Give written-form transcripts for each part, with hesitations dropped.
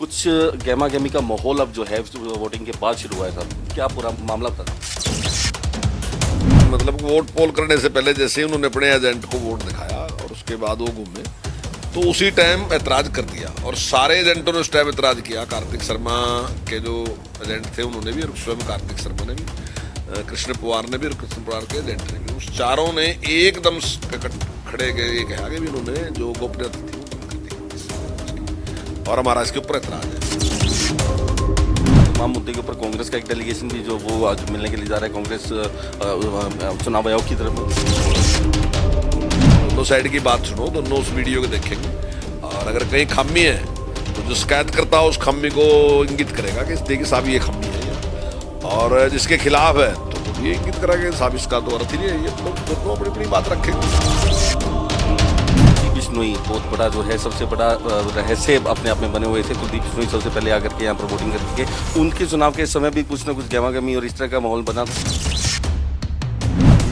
कुछ गहमा गहमी का माहौल अब जो है वोटिंग के बाद शुरू हुआ है साहब, क्या पूरा मामला था? मतलब वोट पोल करने से पहले जैसे ही उन्होंने अपने एजेंट को वोट दिखाया और उसके बाद वो घूमे तो उसी टाइम ऐतराज कर दिया और सारे एजेंटों ने उस टाइम ऐतराज किया। कार्तिक शर्मा के जो एजेंट थे उन्होंने भी और स्वयं कार्तिक शर्मा ने भी, कृष्ण पवार ने भी और कृष्ण पवार के एजेंट ने भी, उस चारों ने एकदम खड़े गए ये कहा कि भी उन्होंने जो गोपनीयता थी वो भंग कर दी और हमारा इसके ऊपर ऐतराज है। तमाम मुद्दे के ऊपर कांग्रेस का एक डेलीगेशन भी जो वो आज मिलने के लिए जा रहा है कांग्रेस चुनाव आयोग की तरफ। दोनों साइड की बात सुनो, दोनों उस वीडियो को देखेंगे और अगर कहीं खामी है तो जो शिकायत करता है उस खामी को इंगित करेगा कि देखिए साहब ये खामी है, और जिसके खिलाफ है तो वो ये इंगित करेगा कि साहब इसका तो अर्थ ही नहीं है। ये दोनों अपनी अपनी बात रखेंगे। बिश्नोई बहुत बड़ा जो है सबसे बड़ा रहस्य अपने आप में बने हुए थे। कुलदीप बिश्नोई सबसे पहले आकर के यहाँ पर वोटिंग करके उनके चुनाव के समय भी कुछ ना कुछ गहमा-गहमी और इस तरह का माहौल बना था।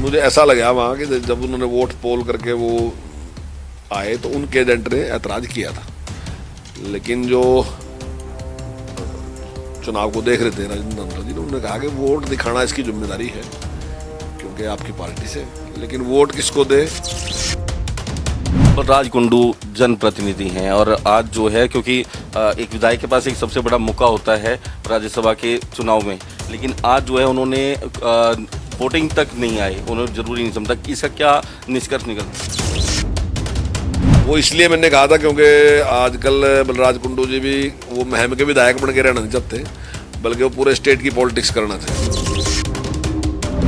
मुझे ऐसा लगा वहाँ कि जब उन्होंने वोट पोल करके वो आए तो उनके एजेंट ने ऐतराज किया था, लेकिन जो चुनाव को देख रहे थे राजेंद्र नंदा जी ने उन्होंने कहा कि वोट दिखाना इसकी जिम्मेदारी है क्योंकि आपकी पार्टी से, लेकिन वोट किसको दे। और राज कुंडू जनप्रतिनिधि हैं और आज जो है क्योंकि एक विधायक के पास एक सबसे बड़ा मौका होता है राज्यसभा के चुनाव में, लेकिन आज जो है उन्होंने वोटिंग तक नहीं आए, उन्होंने जरूरी नहीं समझा। इसका क्या निष्कर्ष निकलता? वो इसलिए मैंने कहा था क्योंकि आजकल बलराज कुंडू जी भी वो महम के विधायक बन के रहना नहीं चाहते, बल्कि वो पूरे स्टेट की पॉलिटिक्स करना चाहते।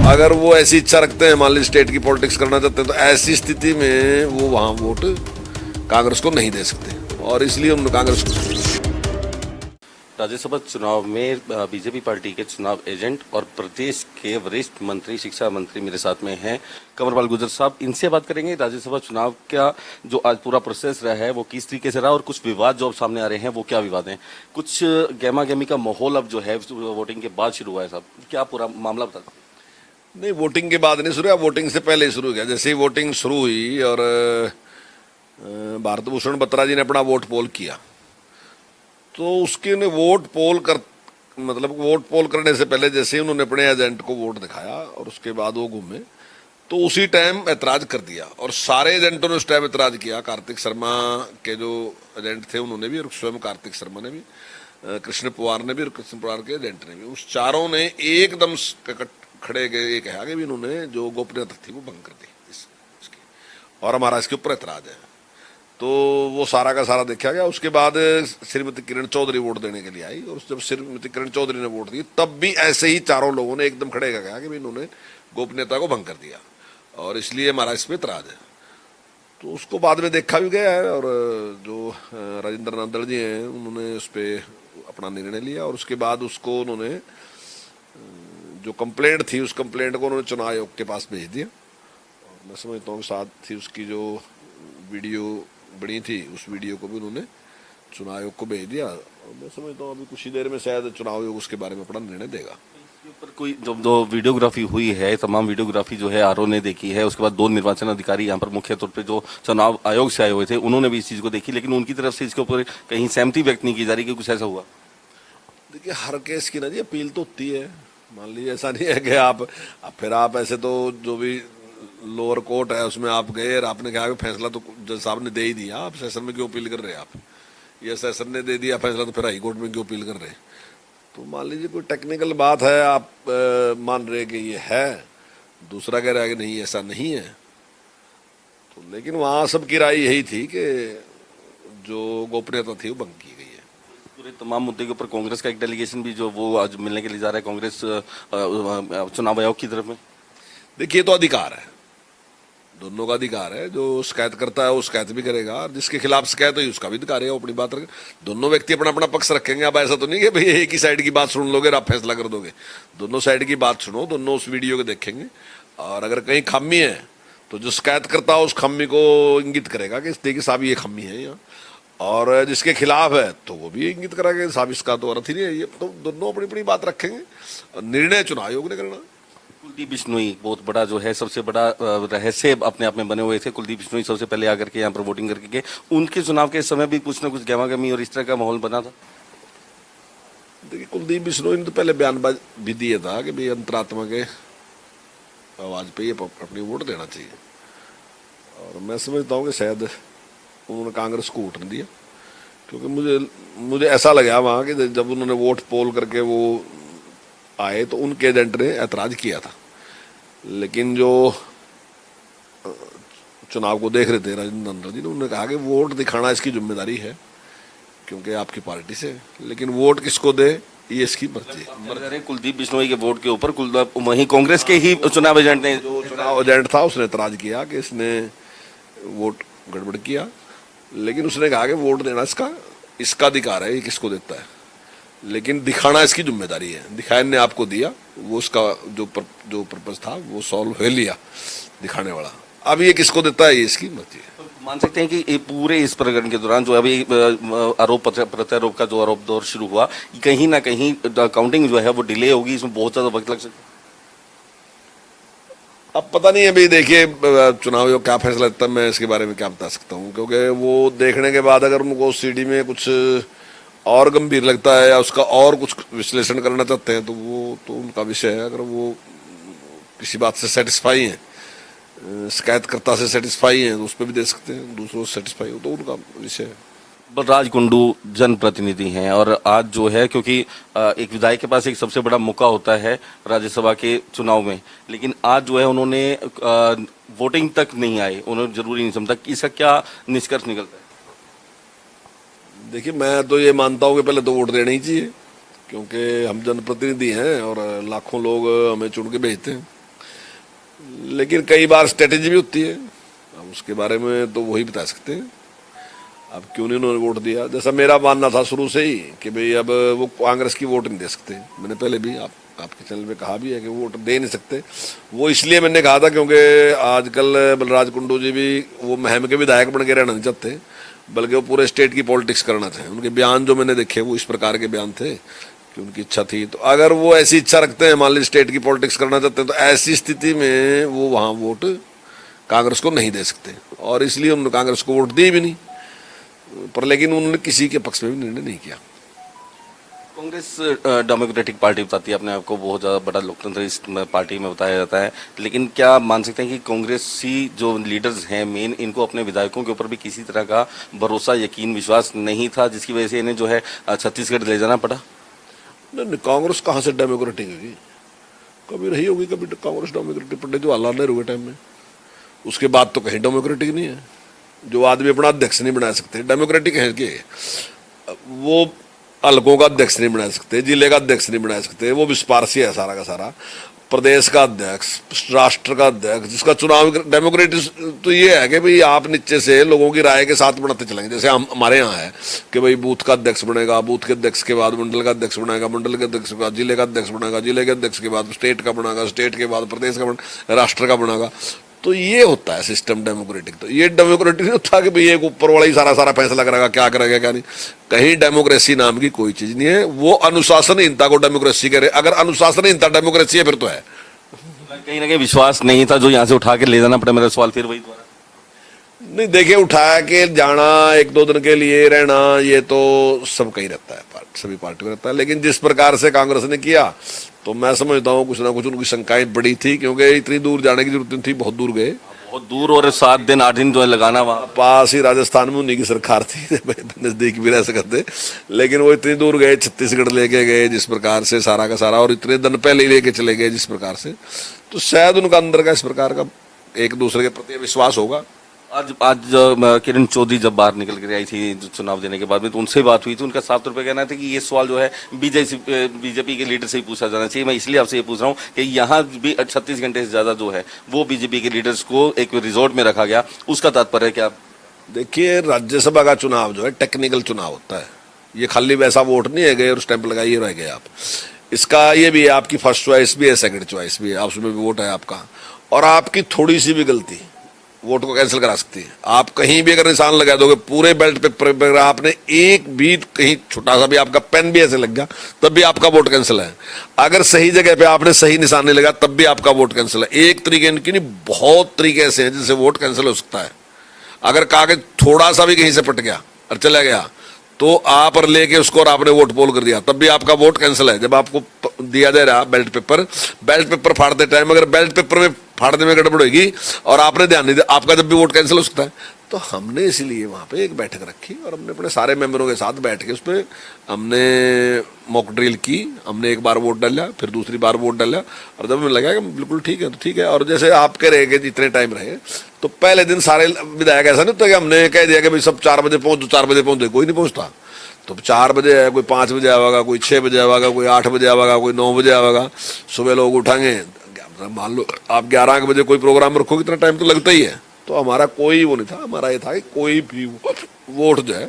अगर वो ऐसी इच्छा रखते हैं, मान लीजिए स्टेट की पॉलिटिक्स करना चाहते हैं, तो ऐसी स्थिति में वो वहाँ वोट कांग्रेस को नहीं दे सकते और इसलिए उन्होंने कांग्रेस को। राज्यसभा चुनाव में बीजेपी पार्टी के चुनाव एजेंट और प्रदेश के वरिष्ठ मंत्री शिक्षा मंत्री मेरे साथ में हैं कंवरपाल गुर्जर साहब। इनसे बात करेंगे राज्यसभा चुनाव का जो आज पूरा प्रोसेस रहा है वो किस तरीके से रहा और कुछ विवाद जो अब सामने आ रहे हैं वो क्या विवाद हैं। कुछ गहमा गहमी का माहौल अब जो है वोटिंग के बाद शुरू हुआ है साहब, क्या पूरा मामला बता? नहीं, वोटिंग के बाद नहीं शुरू हुआ, वोटिंग से पहले ही शुरू हो गया। जैसे ही वोटिंग शुरू हुई और भारत भूषण बत्रा जी ने अपना वोट पोल किया तो उसके ने वोट पोल करने से पहले जैसे ही उन्होंने अपने एजेंट को वोट दिखाया और उसके बाद वो घूमे तो उसी टाइम ऐतराज कर दिया और सारे एजेंटों ने उस टाइम ऐतराज किया। कार्तिक शर्मा के जो एजेंट थे उन्होंने भी और स्वयं कार्तिक शर्मा ने भी, कृष्ण पवार ने भी और कृष्ण पवार के एजेंट ने भी, उस चारों ने एकदम खड़े गए ये कहा कि भी उन्होंने जो गोपनीयता थी वो भंग कर दी इसकी और हमारा इसके ऊपर ऐतराज है। तो वो सारा का सारा देखा गया। उसके बाद श्रीमती किरण चौधरी वोट देने के लिए आई और जब श्रीमती किरण चौधरी ने वोट दी तब भी ऐसे ही चारों लोगों ने एकदम खड़े कहा कि इन्होंने गोपनीयता को भंग कर दिया और इसलिए हमारा इस पर ऐतराज है। तो उसको बाद में देखा भी गया है और जो राजेंद्र नंदा जी हैं उन्होंने उस पर अपना निर्णय लिया और उसके बाद उसको उन्होंने जो कंप्लेंट थी उस कंप्लेंट को उन्होंने चुनाव आयोग के पास भेज दिया और मैं समझता हूँ साथ ही उसकी जो वीडियो बनी थी उस वीडियो को भी उन्होंने चुनाव आयोग को भेज दिया और मैं समझता हूँ अभी कुछ ही देर में शायद चुनाव आयोग उसके बारे में अपना निर्णय देगा। पर कोई जो वीडियोग्राफी हुई है, तमाम वीडियोग्राफी जो है आरओ ने देखी है, उसके बाद 2 निर्वाचन अधिकारी यहाँ पर मुख्य तौर पे जो चुनाव आयोग से आए हुए थे उन्होंने भी इस चीज़ को देखी, लेकिन उनकी तरफ से इसके ऊपर कहीं सहमति व्यक्त नहीं की जा रही कि कुछ ऐसा हुआ। देखिए हर केस की ना जी अपील तो होती है। मान लीजिए ऐसा नहीं है कि आप फिर आप ऐसे तो जो भी लोअर कोर्ट है उसमें आप गए और आपने कहा कि फैसला तो जज साहब ने दे ही दिया, आप सेशन में क्यों अपील कर रहे हैं, आप या सेशन ने दे दिया फैसला तो फिर हाई कोर्ट में क्यों अपील कर रहे हैं। तो मान लीजिए कोई टेक्निकल बात है, आप मान रहे कि ये है, दूसरा कह रहा है कि नहीं ऐसा नहीं है, तो लेकिन वहाँ सबकी राय यही थी कि जो गोपनीयता थी वो भंग की गई है। पूरे तमाम मुद्दे के ऊपर कांग्रेस का एक डेलीगेशन भी जो वो आज मिलने के लिए जा रहा है कांग्रेस चुनाव आयोग की तरफ में। देखिए तो अधिकार है, दोनों का अधिकार है। जो शिकायत करता है वो शिकायत भी करेगा और जिसके खिलाफ शिकायत हुई उसका भी अधिकार है वो अपनी बात रखे। दोनों व्यक्ति अपना अपना पक्ष रखेंगे। अब ऐसा तो नहीं है भाई एक ही साइड की बात सुन लोगे और आप फैसला कर दोगे। दोनों साइड की बात सुनो, दोनों उस वीडियो को देखेंगे और अगर कहीं खामी है तो जो शिकायत करता है उस खामी को इंगित करेगा कि देखिए साहब ये खामी है यहाँ, और जिसके खिलाफ है तो वो भी इंगित करेगा साहब इसका तो अर्थ ही नहीं है। ये तो दोनों अपनी अपनी बात रखेंगे और निर्णय चुनाव आयोग ने करना। कुलदीप बिश्नोई बहुत बड़ा जो है सबसे बड़ा रहस्य अपने आप में बने हुए थे। कुलदीप बिश्नोई सबसे पहले आकर के यहाँ पर वोटिंग करके गए, उनके चुनाव के समय भी कुछ ना कुछ गहमा गहमी और इस तरह का माहौल बना था। देखिए कुलदीप बिश्नोई ने तो पहले बयान भी दिया था कि भाई अंतरात्मा के आवाज पे ये अपनी वोट देना चाहिए, और मैं समझता हूँ कि शायद उन्होंने कांग्रेस को वोट नहीं दिया, क्योंकि मुझे ऐसा लगा वहाँ कि जब उन्होंने वोट पोल करके वो आए तो उनके एजेंट ने ऐतराज किया था, लेकिन जो चुनाव को देख रहे थे राजेंद्र नंदन जी ने, उन्होंने कहा कि वोट दिखाना इसकी जिम्मेदारी है क्योंकि आपकी पार्टी से, लेकिन वोट किसको दे ये इसकी मर्जी है। कुलदीप बिश्नोई के वोट के ऊपर वहीं कांग्रेस के ही चुनाव एजेंट ने, जो चुनाव एजेंट था उसने ऐतराज किया कि इसने वोट गड़बड़ किया, लेकिन उसने कहा कि वोट देना इसका अधिकार है, ये किसको देता है, लेकिन दिखाना इसकी जिम्मेदारी है। दिखाने ने आपको दिया, वो उसका जो पर्पस था वो सॉल्व हो लिया दिखाने वाला, अब ये किसको देता है ये इसकी मर्जी है। मान सकते हैं कि ये पूरे इस प्रकरण के दौरान जो अभी आरोप प्रत्यारोप का जो आरोप दौर शुरू हुआ, कहीं ना कहीं काउंटिंग जो है वो डिले होगी, इसमें बहुत ज्यादा वक्त लग सकता है। अब पता नहीं, अभी देखिए चुनाव जो क्या फैसला लेता है, मैं इसके बारे में क्या बता सकता हूँ, क्योंकि वो देखने के बाद अगर उनको सीडी में कुछ और गंभीर लगता है या उसका और कुछ विश्लेषण करना चाहते हैं तो वो तो उनका विषय है। अगर वो किसी बात से सेटिस्फाई हैं, शिकायतकर्ता से सेटिस्फाई हैं तो उस पर भी दे सकते हैं, दूसरों से सेटिस्फाई हो तो उनका विषय है। बलराज कुंडू जनप्रतिनिधि हैं और आज जो है, क्योंकि एक विधायक के पास एक सबसे बड़ा मौका होता है राज्यसभा के चुनाव में, लेकिन आज जो है उन्होंने वोटिंग तक नहीं आए, उन्होंने जरूरी नहीं समझा, इसका क्या निष्कर्ष निकलता है? देखिए मैं तो ये मानता हूँ कि पहले तो वोट देना ही चाहिए, क्योंकि हम जनप्रतिनिधि हैं और लाखों लोग हमें चुन के भेजते हैं, लेकिन कई बार स्ट्रेटेजी भी होती है, अब उसके बारे में तो वही बता सकते हैं। अब क्यों नहीं उन्होंने वोट दिया, जैसा मेरा मानना था शुरू से ही कि भाई अब वो कांग्रेस की वोट नहीं दे सकते, मैंने पहले भी आपके चैनल पे कहा भी है कि वोट दे नहीं सकते। वो इसलिए मैंने कहा था क्योंकि आजकल बलराज कुंडू जी भी वो महम के विधायक बन के रहना नहीं चाहते, बल्कि वो पूरे स्टेट की पॉलिटिक्स करना चाहें। उनके बयान जो मैंने देखे वो इस प्रकार के बयान थे कि उनकी इच्छा थी, तो अगर वो ऐसी इच्छा रखते हैं, मान लीजिए स्टेट की पॉलिटिक्स करना चाहते हैं, तो ऐसी स्थिति में वो वहाँ वोट कांग्रेस को नहीं दे सकते, और इसलिए उन्होंने कांग्रेस को वोट दी भी नहीं, पर लेकिन उन्होंने किसी के पक्ष में भी निर्णय नहीं किया। कांग्रेस डेमोक्रेटिक पार्टी बताती है अपने आप को, बहुत ज़्यादा बड़ा लोकतंत्र इस पार्टी में बताया जाता है, लेकिन क्या मान सकते हैं कि कांग्रेसी जो लीडर्स हैं मेन, इनको अपने विधायकों के ऊपर भी किसी तरह का भरोसा, यकीन, विश्वास नहीं था, जिसकी वजह से इन्हें जो है छत्तीसगढ़ ले जाना पड़ा? नहीं, कांग्रेस कहाँ से डेमोक्रेटिक होगी, कभी रही होगी कभी कांग्रेस डेमोक्रेटिक? पंडित जवाहरलाल नेहरू के टाइम में, उसके बाद तो कहीं डेमोक्रेटिक नहीं है। जो आदमी अपना अध्यक्ष नहीं बना सकते, डेमोक्रेटिक है कि वो हल्कों का अध्यक्ष नहीं बना सकते, जिले का अध्यक्ष नहीं बना सकते, वो विस्पारसी है सारा का सारा, प्रदेश का अध्यक्ष, राष्ट्र का अध्यक्ष, जिसका चुनाव डेमोक्रेटिक तो ये है कि भाई आप नीचे से लोगों की राय के साथ बढ़ाते चलेंगे। जैसे हमारे यहाँ है कि भाई बूथ का अध्यक्ष बनेगा, बूथ के अध्यक्ष के बाद मंडल का अध्यक्ष बनेगा, मंडल के अध्यक्ष के बाद जिले का अध्यक्ष बनेगा, जिले के अध्यक्ष के बाद स्टेट का बनेगा, स्टेट के बाद प्रदेश का, राष्ट्र का बनेगा। तो ये होता है सिस्टम डेमोक्रेटिक। तो ये डेमोक्रेटिक नहीं होता कि भाई एक ऊपर वाला ही सारा फैसला करेगा, क्या करेगा क्या नहीं। कहीं डेमोक्रेसी नाम की कोई चीज नहीं है, वो अनुशासनहीनता को डेमोक्रेसी करे। अगर अनुशासनहीनता डेमोक्रेसी है फिर तो है। कहीं ना कहीं विश्वास नहीं था जो यहाँ से उठा के ले जाना पड़ा। मेरा सवाल फिर वही दोबारा नहीं, देखिए उठा के जाना, एक दो दिन के लिए रहना, ये तो सब कहीं रहता है, सभी पार्टी में रहता है। लेकिन जिस प्रकार से कांग्रेस ने किया तो मैं समझता हूँ कुछ ना कुछ उनकी शंकाएं बड़ी थी, क्योंकि इतनी दूर जाने की जरूरत नहीं थी, बहुत दूर गए, बहुत दूर, और 7 दिन 8 दिन जो है लगाना वहाँ पास ही राजस्थान में उन्हीं की सरकार थी, नजदीक भी रह सकते, लेकिन वो इतनी दूर गए, छत्तीसगढ़ लेके गए जिस प्रकार से सारा का सारा, और इतने दिन पहले ही लेके चले गए जिस प्रकार से, तो शायद उनका अंदर का इस प्रकार का एक दूसरे के प्रति विश्वास होगा। आज किरण चौधरी जब बाहर निकल कर आई थी चुनाव देने के बाद में, तो उनसे बात हुई थी, उनका साफ तौर पे कहना था कि ये सवाल जो है बीजेपी के लीडर से ही पूछा जाना चाहिए। मैं इसलिए आपसे ये पूछ रहा हूँ कि यहाँ भी 36 घंटे से ज्यादा जो है वो बीजेपी के लीडर्स को एक रिजॉर्ट में रखा गया, उसका तात्पर्य क्या? देखिए, राज्यसभा का चुनाव जो है टेक्निकल चुनाव होता है, ये खाली वैसा वोट नहीं है गए और स्टैंप लगाइए रह गए आप। इसका ये भी है, आपकी फर्स्ट चॉइस भी है, सेकंड चॉइस भी है, आप उसमें भी वोट है आपका, और आपकी थोड़ी सी भी गलती वोट को कैंसिल करा सकती है। आप कहीं भी अगर निशान लगा दोगे पूरे बेल्ट पे, आपने एक भी कहीं छोटा सा भी आपका पेन भी ऐसे लग गया तब भी आपका वोट कैंसिल है। अगर सही जगह पे आपने सही निशान नहीं लगा तब भी आपका वोट कैंसिल है। एक तरीके इनकी नहीं, बहुत तरीके ऐसे हैं जिससे वोट कैंसिल हो सकता है। अगर कागज थोड़ा सा भी कहीं से पट गया और चला गया तो आप और लेके उसको और आपने वोट पोल कर दिया, तब भी आपका वोट कैंसिल है। जब आपको दिया जा रहा बैलेट पेपर फाड़ते टाइम अगर बैलेट पेपर में फाड़ने में गड़बड़ होगी और आपने ध्यान नहीं दिया, आपका जब भी वोट कैंसिल हो सकता है। तो हमने इसलिए वहां पे एक बैठक रखी और हमने अपने सारे मेंबरों के साथ बैठ के उसमें हमने मॉक ड्रिल की। हमने एक बार वोट डाला, फिर दूसरी बार वोट डाला, और जब हमें लगा कि बिल्कुल ठीक है तो ठीक है। और जैसे आप कह रहे कि जितने टाइम रहे, तो पहले दिन सारे विधायक ऐसा नहीं होता कि हमने कह दिया कि भाई सब 4 बजे पहुंच, 4 बजे पहुंच, कोई नहीं पहुंचता। तो 4 बजे है, कोई 5 बजे आएगा, कोई 6 बजे आएगा, कोई 8 बजे आएगा, कोई 9 बजे आएगा। सुबह लोग उठाएंगे, मान लो आप 11 बजे कोई प्रोग्राम रखो, इतना टाइम तो लगता ही है। तो हमारा कोई वो नहीं था, हमारा ये था कि कोई भी वोट जो है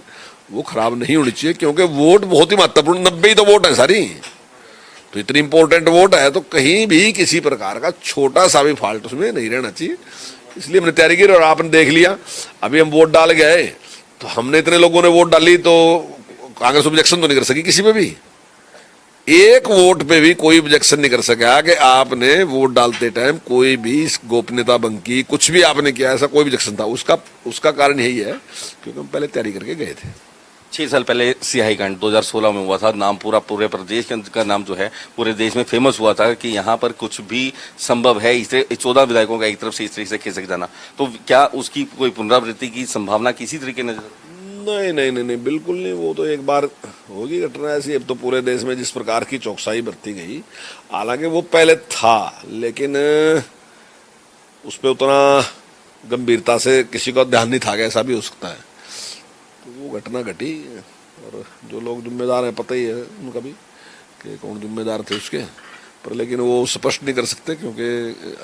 वो खराब नहीं होनी चाहिए, क्योंकि वोट बहुत ही महत्वपूर्ण, 90 ही तो वोट है सारी, तो इतनी इंपॉर्टेंट वोट है, तो कहीं भी किसी प्रकार का छोटा सा भी फॉल्ट उसमें नहीं रहना चाहिए। इसलिए हमने तैयारी की और आपने देख लिया। अभी हम वोट डाल गए तो हमने इतने लोगों ने वोट डाली, तो कांग्रेस ऑब्जेक्शन तो नहीं कर सकी किसी पे भी, एक वोट पे भी कोई ऑब्जेक्शन नहीं कर सका कि आपने वोट डालते टाइम कोई भी गोपनीयता भंग की, कुछ भी आपने किया, ऐसा कोई ऑब्जेक्शन था। उसका कारण यही है क्योंकि हम पहले तैयारी करके गए थे। 6 साल पहले सियाही कांड 2016 में हुआ था। नाम पूरे प्रदेश का नाम जो है पूरे देश में फेमस हुआ था कि यहाँ पर कुछ भी संभव है, इसे 14 विधायकों का एक तरफ से इस तरीके से खिसक जाना। तो क्या उसकी कोई पुनरावृत्ति की संभावना किसी तरीके नजर? नहीं, बिल्कुल नहीं। वो तो एक बार होगी घटना ऐसी। अब तो पूरे देश में जिस प्रकार की चौकसाई बरती गई, हालांकि वो पहले था, लेकिन उस पर उतना गंभीरता से किसी का ध्यान नहीं था कि ऐसा भी हो सकता है। तो वो घटना घटी और जो लोग जिम्मेदार हैं पता ही है उनका भी कि कौन जिम्मेदार थे उसके, पर लेकिन वो स्पष्ट नहीं कर सकते, क्योंकि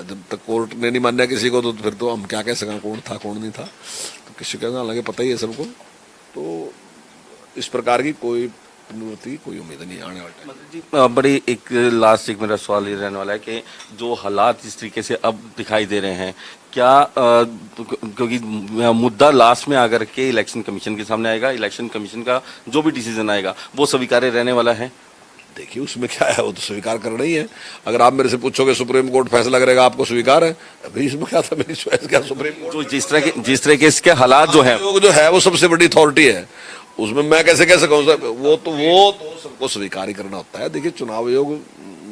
जब तक कोर्ट ने नहीं माना किसी को तो फिर तो हम क्या कह सकें कौन था कौन नहीं था। तो किसी का हालांकि पता ही है सबको। तो इस प्रकार की कोई पुनरावृत्ति कोई उम्मीद नहीं आने वाला जी। बड़ी एक लास्ट एक मेरा सवाल ये रहने वाला है कि जो हालात जिस तरीके से अब दिखाई दे रहे हैं, क्या क्योंकि मुद्दा लास्ट में आकर के इलेक्शन कमीशन के सामने आएगा, इलेक्शन कमीशन का जो भी डिसीजन आएगा वो स्वीकार्य रहने वाला है? देखिए उसमें क्या है, वो तो स्वीकार करना ही है। अगर आप मेरे से पूछोगे सुप्रीम कोर्ट फैसला करेगा आपको स्वीकार है, अभी इसमें क्या था, मेरी चॉइस क्या, सुप्रीम कोर्ट जो जिस तरह के इसके हालात जो है वो सबसे बड़ी अथॉरिटी है, उसमें मैं कैसे कह सकूं सर, वो तो सबको स्वीकार ही करना होता है। देखिए चुनाव आयोग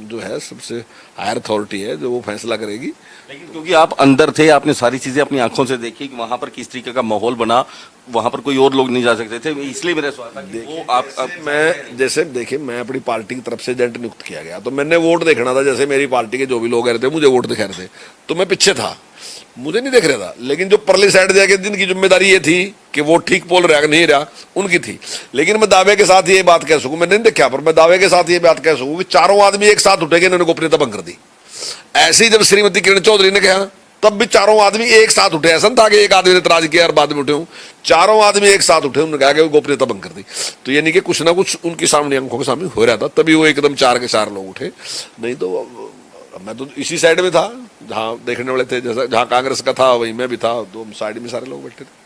जो है सबसे हायर अथॉरिटी है जो वो फैसला करेगी। लेकिन क्योंकि आप अंदर थे, आपने सारी चीजें अपनी आंखों से देखी कि वहां पर किस तरीके का माहौल बना, वहां पर कोई और लोग नहीं जा सकते थे, इसलिए मेरा सवाल था कि वो आप मैं जैसे देखिए मैं अपनी पार्टी की तरफ से एजेंट नियुक्त किया गया, तो मैंने वोट देखना था। जैसे मेरी पार्टी के जो भी लोग आ रहे थे मुझे वोट दिखा रहे थे, तो मैं पीछे था, मुझे नहीं देख रहा था। लेकिन जो परली साइड जाके जिनकी जिम्मेदारी ये थी कि वो ठीक बोल रहा कि नहीं रहा, उनकी थी। लेकिन मैं दावे के साथ ये बात कह सकूं, मैंने नहीं देखा पर मैं दावे के साथ ये बात कह सकूं कि चारों आदमी एक साथ उठेंगे, इन्होंने गोपनीयता भंग कर दी। ऐसे ही जब श्रीमती किरण चौधरी ने कहा तब भी चारों आदमी एक साथ उठे। ऐसा था कि एक आदमी ने इतराज किया और बाद में उठे हूं, चारों आदमी एक साथ उठे, उन्होंने कहा कि गोपनीयता भंग कर दी। तो यानी कि कुछ ना कुछ उनकी सामने आंखों के सामने हो रहा था, तभी वो एकदम 4 के 4 लोग उठे। नहीं तो मैं तो इसी साइड में था जहां देखने वाले थे, जैसा जहां कांग्रेस का था वहीं मैं भी था, तो साइड में सारे लोग बैठे थे।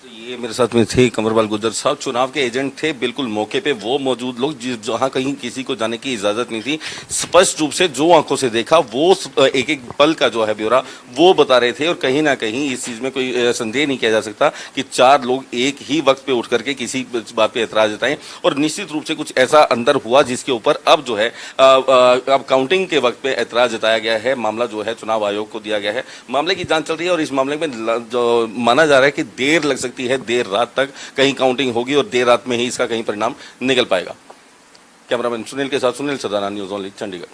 तो ये मेरे साथ में थे कंवरपाल गुर्जर साहब, चुनाव के एजेंट थे, बिल्कुल मौके पे वो मौजूद लोग जहां कहीं किसी को जाने की इजाजत नहीं थी। स्पष्ट रूप से जो आंखों से देखा वो एक एक पल का जो है ब्यौरा वो बता रहे थे। और कहीं ना कहीं इस चीज में कोई संदेह नहीं किया जा सकता कि 4 लोग एक ही वक्त पे उठ करके किसी बात पे एतराज जताएं। और निश्चित रूप से कुछ ऐसा अंदर हुआ जिसके ऊपर अब जो है अब काउंटिंग के वक्त पे एतराज जताया गया है। मामला जो है चुनाव आयोग को दिया गया है, मामले की जांच चल रही है और इस मामले में जो माना जा रहा है कि देर लग सकती है, देर रात तक कहीं काउंटिंग होगी और देर रात में ही इसका कहीं परिणाम निकल पाएगा। कैमरामैन सुनील के साथ सुनील सदाना, न्यूज़ ओनली, चंडीगढ़।